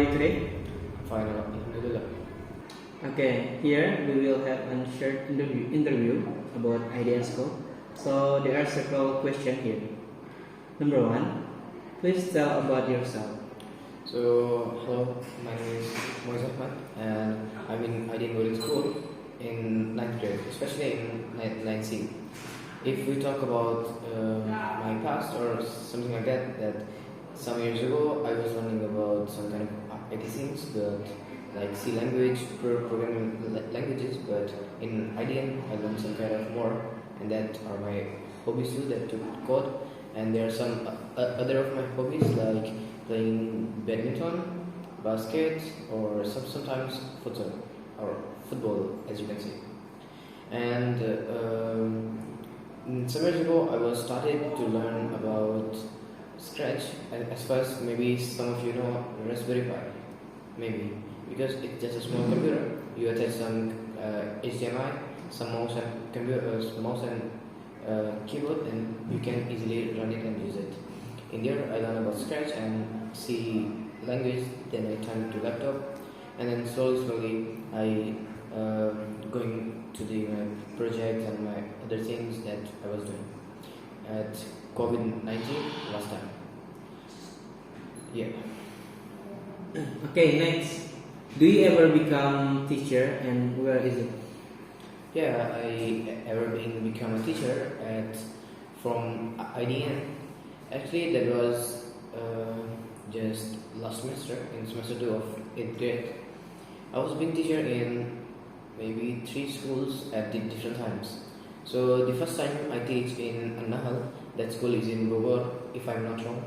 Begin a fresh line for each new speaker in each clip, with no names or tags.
you today?
Fine, alhamdulillah.
Okay, here we will have a short interview about IDN school. So there are several questions here. Number one, please tell about yourself.
So, hello, my name is Moiz Ahmad, and I'm in IDN boarding school in 9th grade, especially in 9C. If we talk about my past or something like that, some years ago I was learning about some kind of IT things, but like C language, programming languages, but in IDN I learned some kind of more, and that are my hobbies too, that to code, and there are some other of my hobbies like playing badminton, basket, or sometimes football, as you can see. And some years ago, I was started to learn about Scratch. As first, maybe some of you know Raspberry Pi, maybe because it's just a small computer. You attach some HDMI, some mouse and keyboard, and you can easily run it and use it. In there, I learned about Scratch and C language. Then I turned to laptop, and then slowly I going to my projects and my other things that I was doing at COVID-19 last time. Yeah.
Okay, next. Do you ever become teacher, and where is it?
Yeah, I ever become a teacher from IDN. Actually, that was just last semester, in semester 2 of 8th grade. I was being teacher in maybe 3 schools at different times. So the first time I teach in Nahal, that school is in Bogor, if I'm not wrong.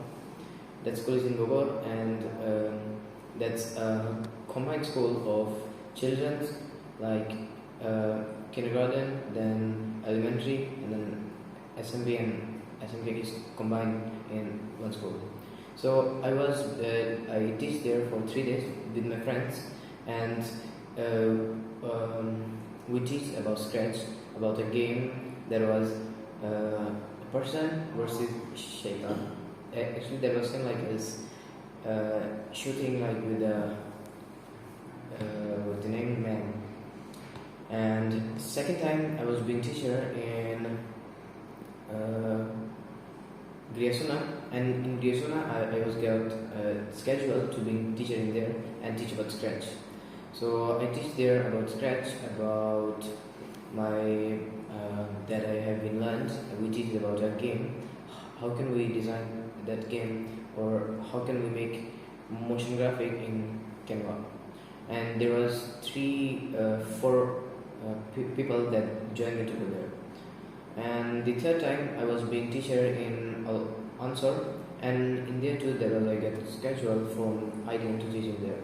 That school is in Bogor, and that's a combined school of children, like kindergarten, then elementary, and then SMB and SMK is combined in one school. So I teach there for 3 days with my friends, and we teach about Scratch, about a game that was a person versus shaitan. Actually, that was kind of like this shooting like with the name man. And second time I was being teacher in Griasuna, and in Griasuna I was got scheduled to be teacher in there and teach about Scratch. So I teach there about Scratch, about my that I have been learned. We teach about a game. How can we design that game, or how can we make motion graphic in Canva? And there was 4 people that joined me together. And the third time I was being teacher in Ansar, and in there too there was I get scheduled from IDN to teach in there.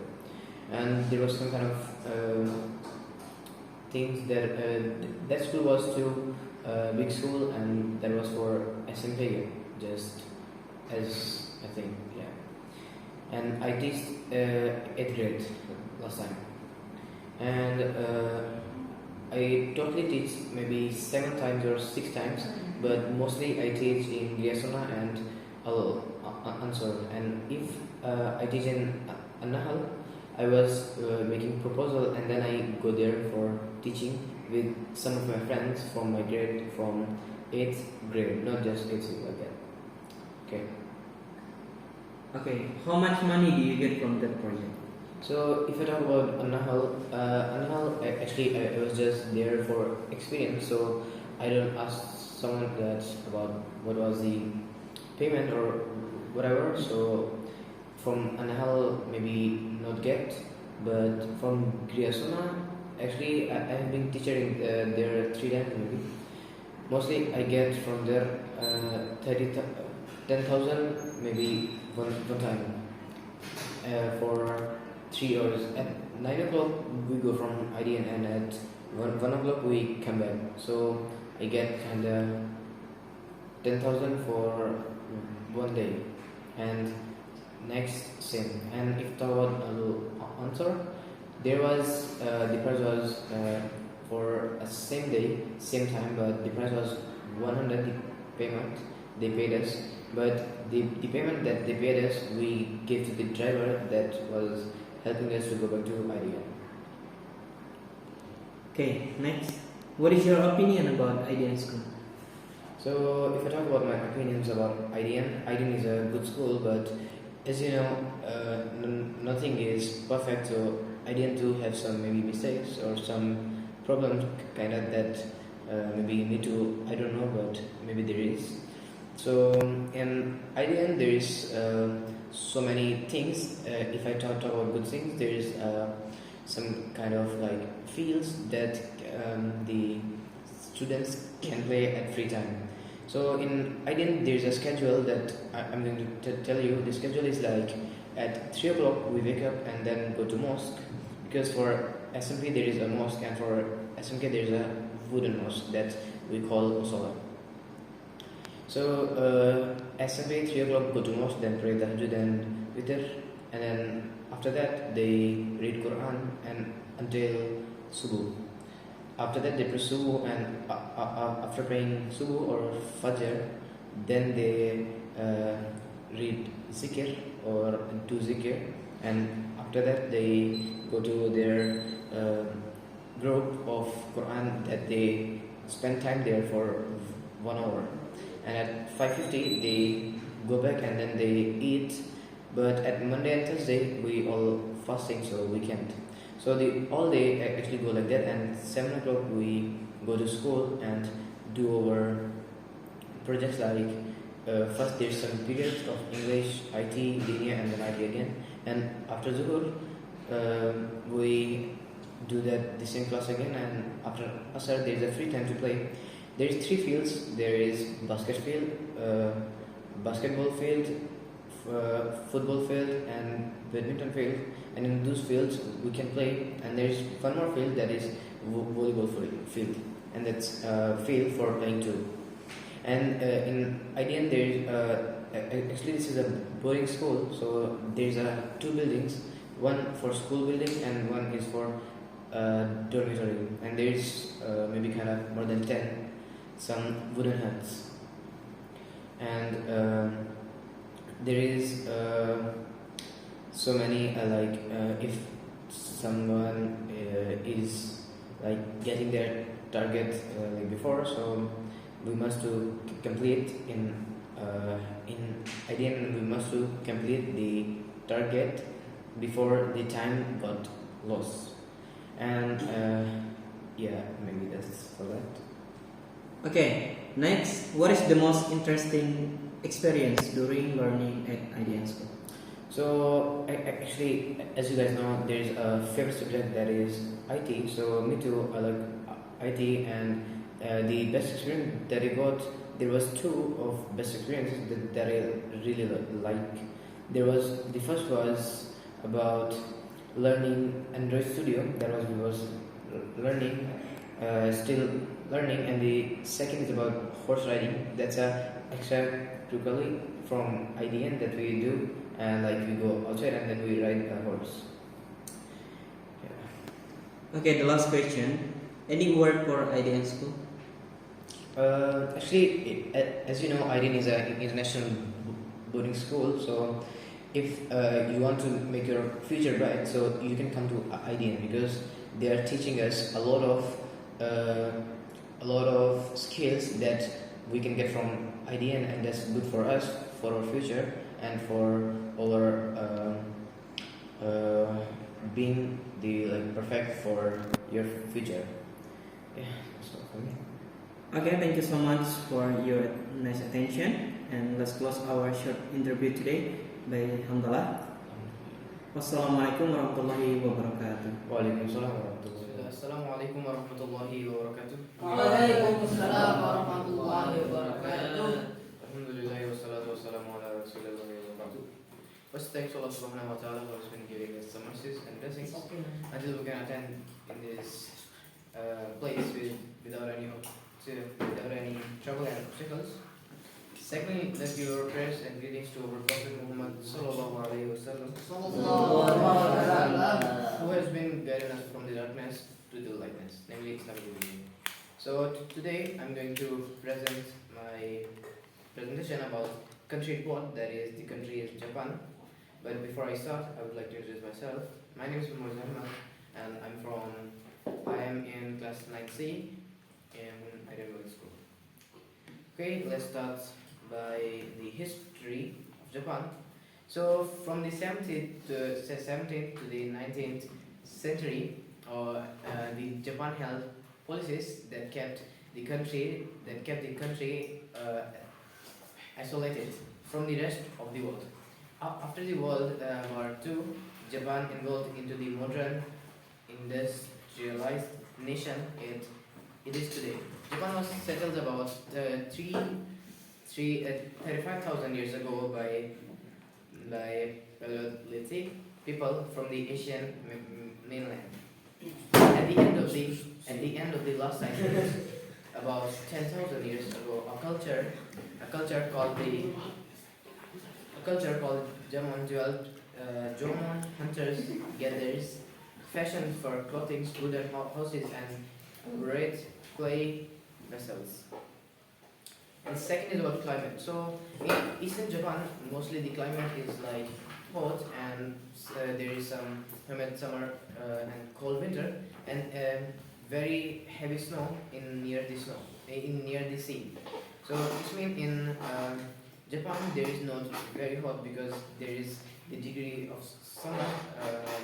And there was some kind of things that that school was too big school, and that was for SMP, just as I think, yeah. And I teach 8th grade last time, and I totally teach maybe 7 times or 6 times, but mostly I teach in Griasona and Ansar. And if I teach in Nahal, I was making proposal, and then I go there for teaching with some of my friends from my grade, from 8th grade, not just 8th like that. Okay.
Okay, how much money do you get from that project?
So if I talk about Nahal, actually I was just there for experience, so I don't ask someone that about what was the payment or whatever. So from Nahal maybe not get, but from Griasona, actually I have been teaching there 3 times maybe. Mostly I get from there 10,000 maybe one time for 3 hours. At 9 o'clock we go from IDN, and at 1 o'clock we come back. So I get kinda 10,000 for 1 day, and next same. And if talk about answer, there was the price was for a same day, same time, but the price was 100 the payment they paid us. But the payment that they paid us, we gave to the driver that was helping us to go back to IDN.
Okay, next. What is your opinion about IDN school?
So if I talk about my opinions about IDN, IDN is a good school, but as you know, nothing is perfect. So IDN do have some maybe mistakes or some problems kind of that maybe need to, I don't know, but maybe there is. So in IDN there is so many things. If I talk about good things, there is some kind of like fields that the students can play at free time. So in IDN there is a schedule that I'm going to tell you. The schedule is like at 3 o'clock we wake up and then go to mosque, because for SMP there is a mosque and for SMK there is a wooden mosque that we call Musalla. So SMP 3 o'clock go to mosque, then pray tahajjud and witr, and then after that they read Quran and until subuh. After that they pray subuh, and after praying subuh or fajr, then they read zikr or do zikr, and after that they go to their group of Quran that they spend time there for 1 hour, and at 5:50 they go back and then they eat. But at Monday and Thursday we all fasting, so we can't. So the all day actually go like that, and 7 o'clock we go to school and do our projects like first there's some periods of English, IT, linear, and then IT again, and after Zuhur we do that the same class again, and after Asar there is a free time to play. There is 3 fields. There is basketball field, football field, and badminton field. And in those fields we can play. And there is one more field that is volleyball field, and that's field for playing too. And in IDN there is actually this is a boarding school, so there is 2 buildings, one for school building and one is for dormitory. And there is maybe kind of more than 10 some wooden huts, and there is so many like if someone is like getting their target like before, so we must to complete in IDN we must to complete the target before the time got lost. And yeah, maybe that's for that.
Okay, next, what is the most interesting experience during learning at IDN school?
So actually, as you guys know, there is a favorite subject that is IT. So me too, I like IT, and the best experience that I got, there was 2 of best experiences that I really like. The first was about learning Android Studio. That was we was learning, still learning, and the second is about horse riding. That's a extracurricular from IDN that we do, and like we go outside and then we ride a horse. Yeah.
Okay, the last question. Any word for IDN school?
Actually, as you know, IDN is an international boarding school. So if you want to make your future bright, so you can come to IDN, because they are teaching us a lot of skills that we can get from IDN, and that's good for us, for our future, and for our being the like perfect for your future. Yeah, that's all for me.
Okay, thank you so much for your nice attention, and let's close our short interview today by Hamdallah. Wassalamualaikum warahmatullahi wabarakatuh.
Waalaikumsalam warahmatullahi wabarakatuh. Assalamualaikum warahmatullahi wabarakatuh.
Waalaikumsalam warahmatullahi wabarakatuh.
Alhamdulillah wassalatu wassalamu ala rasulillah wa ba'du. First, thanks Allah subhanahu wa ta'ala who has been giving us some mercies and blessings until we can attend in this place without any trouble and obstacles. Secondly, let's give our prayers and greetings to our Prophet Muhammad sallallahu alaihi wasallam, who has been guiding us from the darkness to the lightness, namely Islamic religion. So today I'm going to present my presentation about country report, that is the country is Japan. But before I start, I would like to introduce myself. My name is Muhammad and I am in class 9C in IDN school. Okay, let's start by the history of Japan. So from the 17th to the 19th century, the Japan held policies that kept the country isolated from the rest of the world. After the World War II, Japan evolved into the modern industrialized nation it is today. Japan was settled about 35,000 years ago by Paleolithic people from the Asian mainland. At the end of the last century, about 10,000 years ago, a culture called Jamon developed. Jomon hunters gatherers, fashioned for clothing, wooden houses, and red clay vessels. And second is about climate. So in eastern Japan, mostly the climate is like hot, and there is some humid summer and cold winter, and very heavy snow in near the sea. So this means in Japan there is not very hot because there is the degree of summer.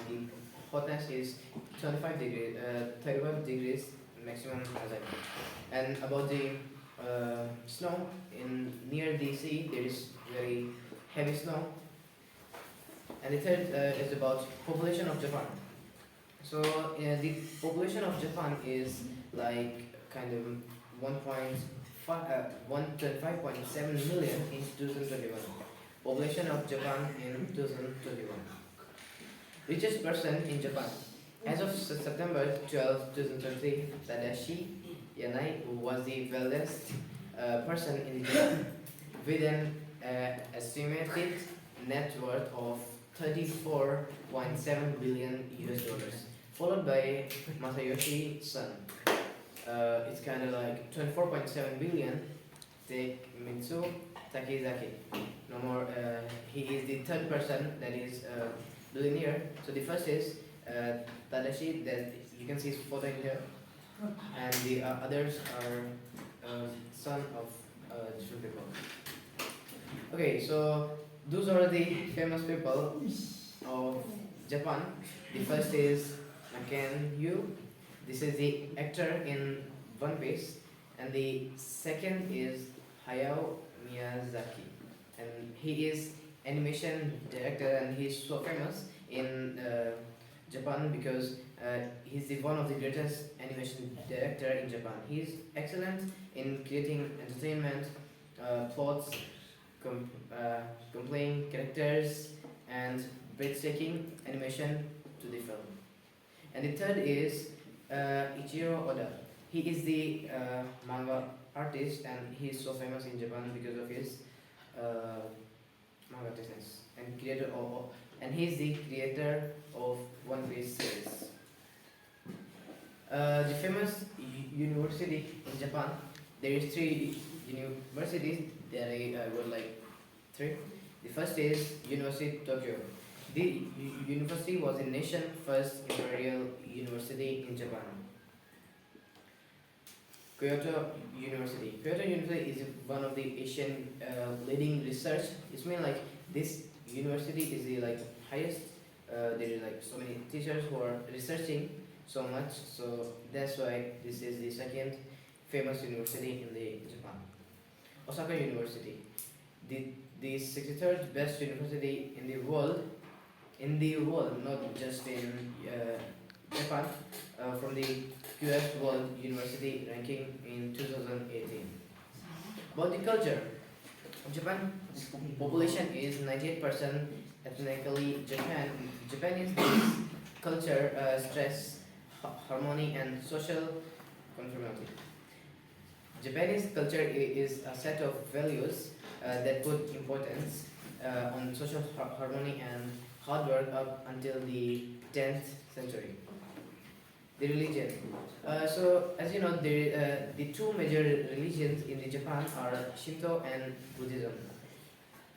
The hotness is 35 degrees maximum outside. And about the snow in near the sea, there is very heavy snow. And the third is about population of Japan. So the population of Japan is like kind of 125.7 million in 2021. Population of Japan in 2021. Richest person in Japan. As of September 12, 2023, Tadashi Yanai was the wealthiest person in Japan with an estimated net worth of 34.7 billion US dollars, followed by Masayoshi Son. It's kind of like 24.7 billion. Take Mitsu Takizaki. No more. He is the third person that is billionaire. So the first is Tadashi, that you can see his photo in here, and the others are son of different people. Okay, so those are the famous people of Japan. The first is Maken Yu. This is the actor in One Piece, and the second is Hayao Miyazaki, and he is animation director, and he is so famous in Japan because he's one of the greatest animation director in Japan. He is excellent in creating entertainment, plots, compelling characters, and breathtaking animation to the film. And the third is Ichiro Oda. He is the manga artist, and he is so famous in Japan because of his manga artistness and and he is the creator of One Piece series. The famous university in Japan. There is three universities. There were like three. The first is University Tokyo. The university was the nation's first imperial university in Japan. Kyoto University. Kyoto University is one of the Asian leading research. It's mean like this university is the like highest. There is like so many teachers who are researching so much. So that's why this is the second famous university in the Japan. Osaka University, the 63rd best university in the world. In the world, not just in Japan, from the QS World University ranking in 2018. About the culture, Japan population is 98% ethnically Japanese culture, stress, harmony, and social conformity. Japanese culture is a set of values that put importance on social harmony and hard work up until the 10th century. The religion. So, as you know, the two major religions in the Japan are Shinto and Buddhism.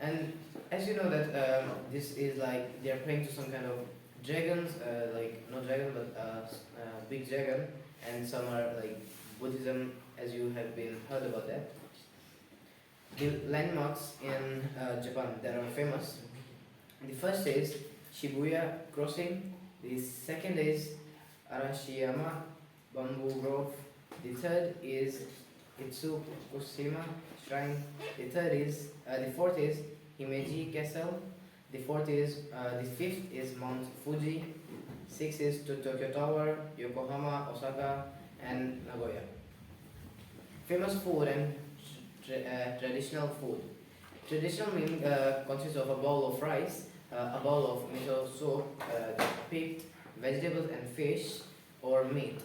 And as you know that this is like they are praying to some kind of dragons, like not dragon but big dragon, and some are like Buddhism, as you have been heard about that. The landmarks in Japan that are famous. The first is Shibuya Crossing. The second is Arashiyama Bamboo Grove. The third is Itsukushima Shrine. The fourth is Himeji Castle. The fifth is Mount Fuji. Sixth is Tokyo Tower, Yokohama, Osaka, and Nagoya. Famous food and traditional food. Traditional meaning consists of a bowl of rice, a bowl of miso soup, picked vegetables and fish or meat.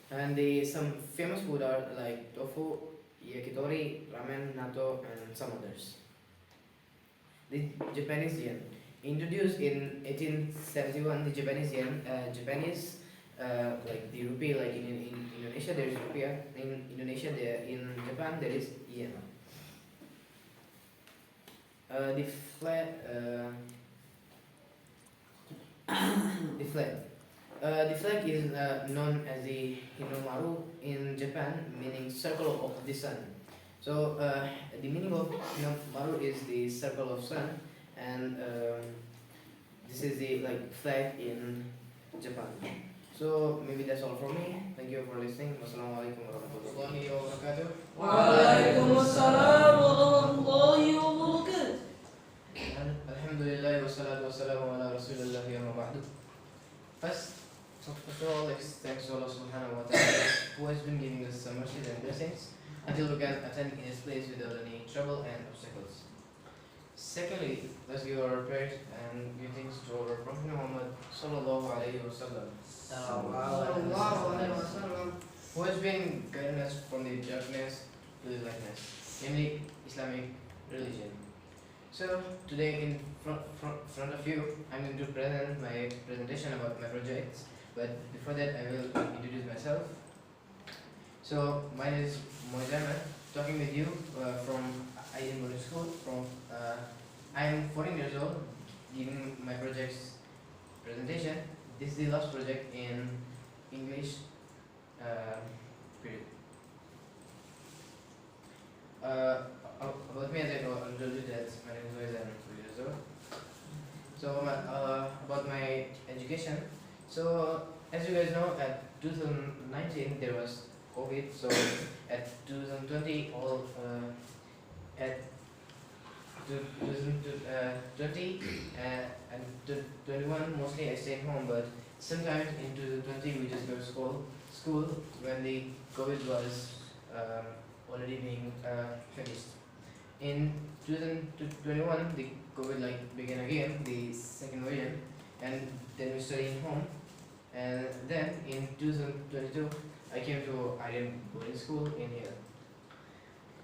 And some famous food are like tofu, yakitori, ramen, natto, and some others. The Japanese yen. Introduced in 1871, the Japanese yen, like the rupee, like in Indonesia there is rupiah, in Indonesia in Japan there is yen. The flag. The flag. The flag is known as the Hinomaru in Japan, meaning circle of the sun. So the meaning of Hinomaru is the circle of sun, and this is the like flag in Japan. So maybe that's all from me. Thank you for listening. Wassalamualaikum warahmatullahi wabarakatuh.
Waalaikumsalam warahmatullahi wabarakatuh.
Alhamdulillah wassalatu wassalamu ala rasulillah wa ba'du. First of all, let's thank Allah subhanahu wa ta'ala who has been giving us some mercies and blessings until we can attend in His place without any trouble and obstacles. Secondly, let's give our prayers and give thanks to our Prophet Muhammad sallallahu alaihi wasallam, who has been guiding us from the darkness to the lightness, namely Islamic religion. So today in front of you, I'm going to present my presentation about my projects. But before that, I will introduce myself. So my name is Moizaman, talking with you from IDN Boarding School. I am 14 years old, giving my project's presentation. This is the last project in English period. About me, as I told you that my name is Moizaman, 4 years old. So about my education. So as you guys know, at 2019 there was COVID. So at 2020, at 2020 and 21 mostly I stayed home. But sometimes in 2020 we just go to school when the COVID was already being finished. In 2021 the COVID began again, the second variant, and then we studied home. And then in 2022 I came to IDN boarding school in here.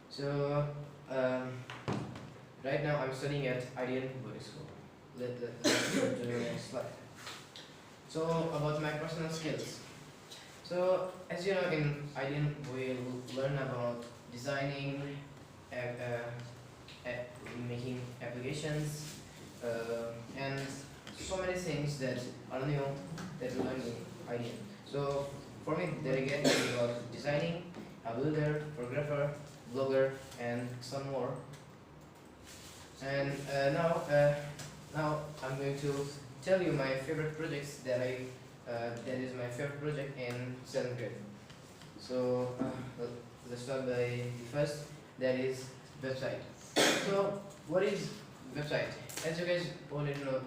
So right now I'm studying at IDN boarding school. Let's go to the next slide. So about my personal skills. So as you know, in IDN we learn about designing, making applications, and so many things that are new that we learn in IDN. So for me, there again is about designing, a builder, photographer, blogger, and some more. And now I'm going to tell you my favorite projects that is my favorite project in 7th grade. So let's start by the first, that is website. So what is website? As you guys already know,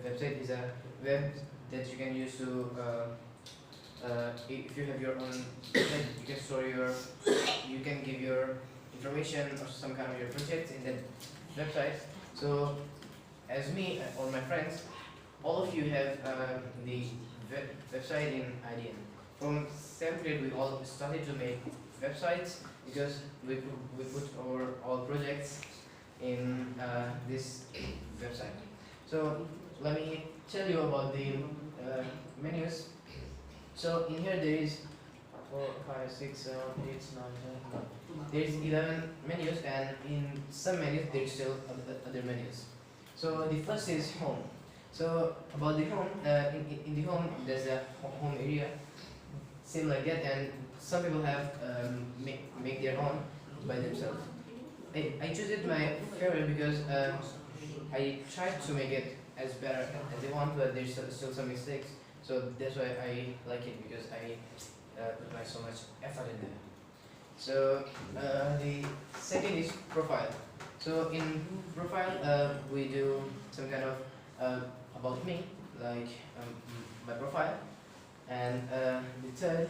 website is a web that you can use to if you have your own website, you can give your information or some kind of your projects in that website. So as me or my friends, all of you have the website in IDN. From 7th grade we all started to make websites because we put our all projects in this website. So let me tell you about the menus. So in here there is 4, 5, 6, 7, 8, 9, 10. There is 11 menus, and in some menus there is still other menus. So the first is home. So about the home, in the home there's a home area, same like that, and some people have make their own by themselves. I choose it my favorite because I tried to make it as better as they want, but there's still some mistakes. So that's why I like it, because I put my so much effort in there. So the second is profile. So in profile, we do some kind of about me, like my profile, and the third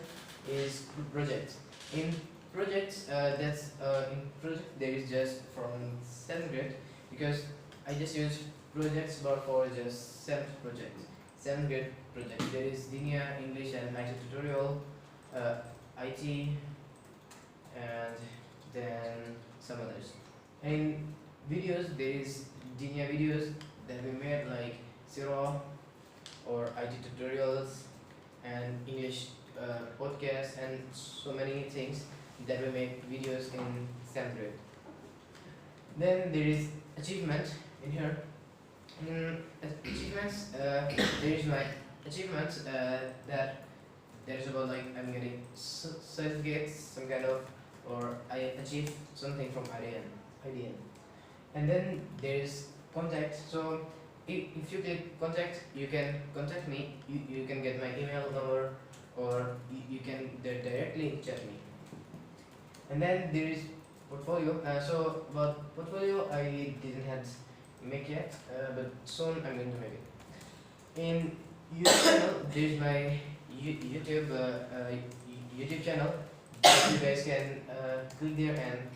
is project. In projects, in project there is just from 7th grade, because I just use projects but for just 7th grade project. There is linear English and IT tutorial, IT, and then some others. In videos, there is linear videos that we made, like zero or IT tutorials and English podcasts and so many things that we make videos in 7th grade. Then there is achievement in here. In achievements, there is my achievements that there's about, like, I'm getting certificates, some kind of, or I achieved something from IDN. And then there is contact. So if you click contact, you can contact me. You can get my email number, or you can directly chat me. And then there is portfolio. So about portfolio, I didn't have make yet, but soon I'm going to make it. In YouTube channel, there's my YouTube channel. You guys can click there and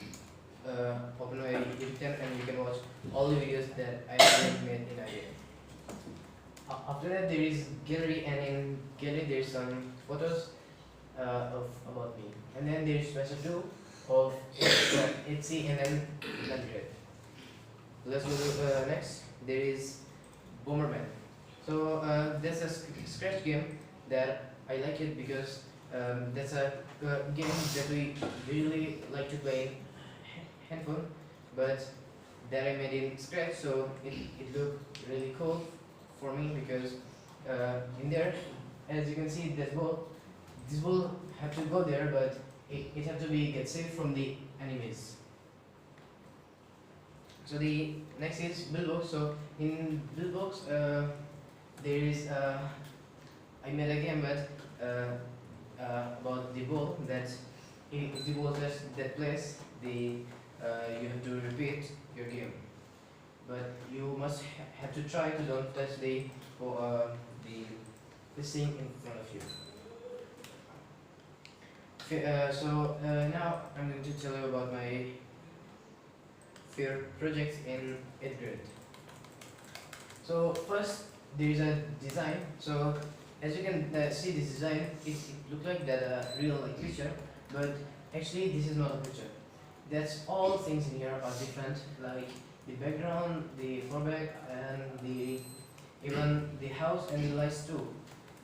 open my YouTube channel, and you can watch all the videos that I have made in IDN. After that, there is gallery, and in gallery there's some photos about me. And then there's special 2 of Etsy, and then 100. Let's go to next. There is Bomberman. So that's a scratch game that I like it, because that's a game that we really like to play in handphone, but that I made in scratch, so it looked really cool for me, because in there, as you can see, this ball have to go there, but it have to be get saved from the enemies. So the next is Billbox. So in Billbox, there is I made a game, but about the ball, that if the ball touches that place, you have to repeat your game. But you must have to try to don't touch the thing in front of you. So now I'm going to tell you about my favorite projects in 8th grade. So first, there is a design. So as you can see this design, it looks like that a real picture, but actually this is not a picture. That's all things in here are different, like the background, the foreback, and even the house and the lights too,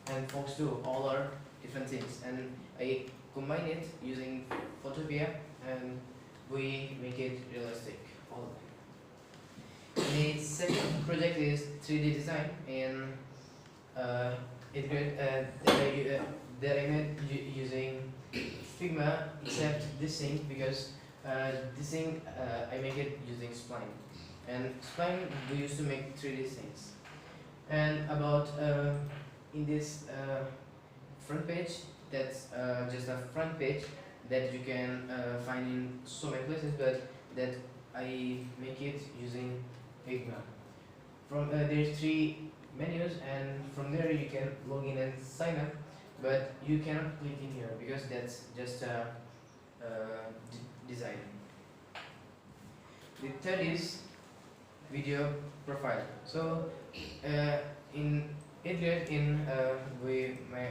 and folks too. All are different things, and I combine it using Photopia, and we make it realistic. All of them. The second project is 3D design in 8th grade that I made using Figma, except this thing, because this thing I make it using Spline. And Spline we used to make 3D things. And about in this front page, that's just a front page that you can find in so many places, but that I make it using Figma. From there's 3 menus, and from there you can log in and sign up, but you cannot click in here because that's just a design. The third is video profile. So in 8th grade, my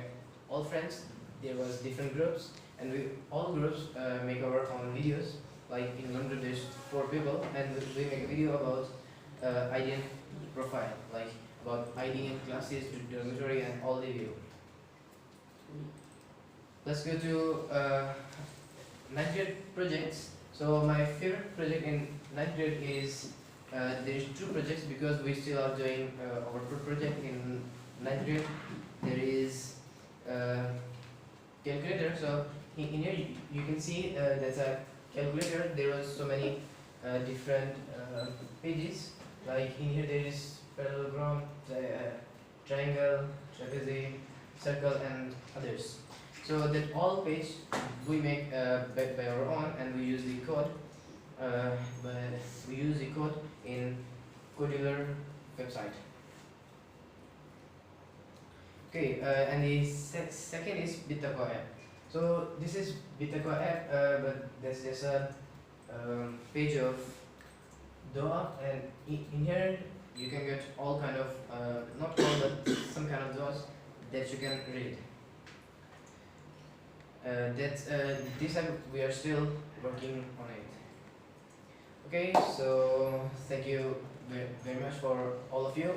all friends, there was different groups, and we all groups make our own videos. Like in London, there's 4 people, and we make a video about IDN profile, like about IDN classes, dormitory, and all the video. Let's go to 9th grade projects. So my favorite project in 9th grade is there is two projects because we still are doing our project in ninth grade. There is calculator. So in here you can see there's a calculator. There are so many different pages. Like in here there is parallelogram, triangle, trapezoid, circle, and others. So that all page we make by our own, and we use the code. But we use the code in Codular website. Okay, and the second is Bitaco app. So this is Bitaco app, but there's just a page of Doa, and in here you can get all kind of not all but some kind of Doas that you can read. This app we are still working on it. Okay, so thank you very much for all of you.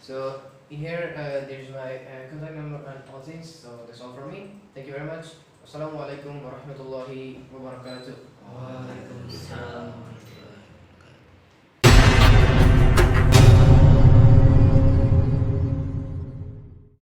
So in here there is my contact number and all things. So that's all from me. Thank you very much. Assalamualaikum warahmatullahi wabarakatuh.
Waalaikumsalam.